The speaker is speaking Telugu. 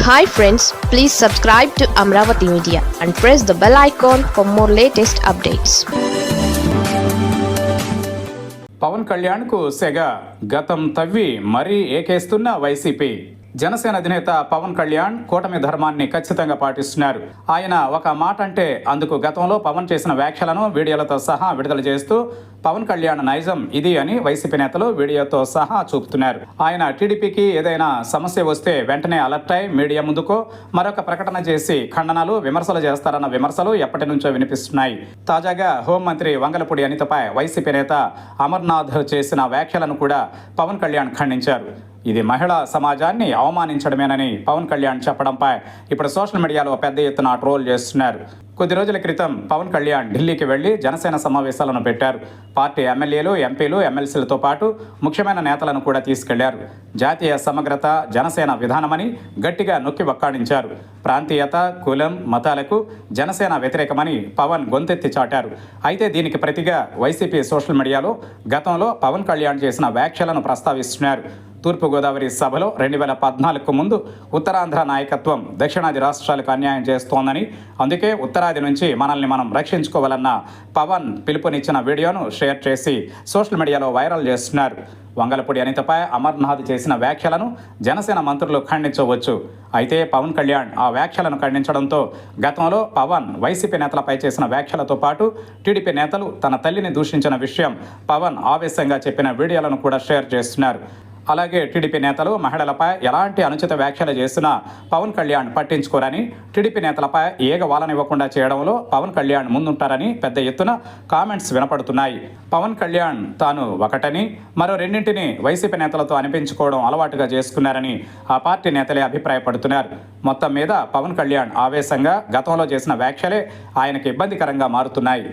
Hi friends, please subscribe to Amravati Media and press the bell icon for more latest updates. Pawan కళ్యాణ్కు సెగ గతం తవ్వి మరీ ఏకేస్తున్న వైసీపీ. జనసేన అధినేత పవన్ కళ్యాణ్ కూటమి ధర్మాన్ని ఖచ్చితంగా పాటిస్తున్నారు. ఆయన ఒక మాట అంటే అందుకు గతంలో పవన్ చేసిన వ్యాఖ్యలను వీడియోలతో సహా విడుదల చేస్తూ పవన్ కళ్యాణ్ నైజం ఇది అని వైసీపీ నేతలు వీడియోతో సహా చూపుతున్నారు. ఆయన టీడీపీకి ఏదైనా సమస్య వస్తే వెంటనే అలర్ట్ అయి మీడియా ముందుకో మరొక ప్రకటన చేసి ఖండనలు విమర్శలు చేస్తారన్న విమర్శలు ఎప్పటి నుంచో వినిపిస్తున్నాయి. తాజాగా హోంమంత్రి వంగలపూడి అనితపై వైసీపీ నేత అమర్నాథ్ చేసిన వ్యాఖ్యలను కూడా పవన్ కళ్యాణ్ ఖండించారు. ఇది మహిళా సమాజాన్ని అవమానించడమేనని పవన్ కళ్యాణ్ చెప్పడంపై ఇప్పుడు సోషల్ మీడియాలో పెద్ద ఎత్తున ట్రోల్ చేస్తున్నారు. కొద్ది రోజుల క్రితం పవన్ కళ్యాణ్ ఢిల్లీకి వెళ్లి జనసేన సమావేశాలను పెట్టారు. పార్టీ ఎమ్మెల్యేలు, ఎంపీలు, ఎమ్మెల్సీలతో పాటు ముఖ్యమైన నేతలను కూడా తీసుకెళ్లారు. జాతీయ సమగ్రత జనసేన విధానమని గట్టిగా నొక్కి వక్కాణించారు. ప్రాంతీయత, కులం, మతాలకు జనసేన వ్యతిరేకమని పవన్ గొంతెత్తి చాటారు. అయితే దీనికి ప్రతిగా వైసీపీ సోషల్ మీడియాలో గతంలో పవన్ కళ్యాణ్ చేసిన వ్యాఖ్యలను ప్రస్తావిస్తున్నారు. తూర్పుగోదావరి సభలో 2014కు ముందు ఉత్తరాంధ్ర నాయకత్వం దక్షిణాది రాష్ట్రాలకు అన్యాయం చేస్తోందని, అందుకే ఉత్తరాది నుంచి మనల్ని మనం రక్షించుకోవాలన్న పవన్ పిలుపునిచ్చిన వీడియోను షేర్ చేసి సోషల్ మీడియాలో వైరల్ చేస్తున్నారు. వంగలపూడి అనితపై అమర్నాథ్ చేసిన వ్యాఖ్యలను జనసేన మంత్రులు ఖండించవచ్చు. అయితే పవన్ కళ్యాణ్ ఆ వ్యాఖ్యలను ఖండించడంతో గతంలో పవన్ వైసీపీ నేతలపై చేసిన వ్యాఖ్యలతో పాటు టీడీపీ నేతలు తన తల్లిని దూషించిన విషయం పవన్ ఆవేశంగా చెప్పిన వీడియోలను కూడా షేర్ చేస్తున్నారు. అలాగే టీడీపీ నేతలు మహిళలపై ఎలాంటి అనుచిత వ్యాఖ్యలు చేసినా పవన్ కళ్యాణ్ పట్టించుకోరని, టీడీపీ నేతలపై ఏగ వాలనివ్వకుండా చేయడంలో పవన్ కళ్యాణ్ ముందుంటారని పెద్ద ఎత్తున కామెంట్స్ వినపడుతున్నాయి. పవన్ కళ్యాణ్ తాను ఒకటని, మరో రెండింటిని వైసీపీ నేతలతో అనిపించుకోవడం అలవాటుగా చేసుకున్నారని ఆ పార్టీ నేతలే అభిప్రాయపడుతున్నారు. మొత్తం మీద పవన్ కళ్యాణ్ ఆవేశంగా గతంలో చేసిన వ్యాఖ్యలే ఆయనకు ఇబ్బందికరంగా మారుతున్నాయి.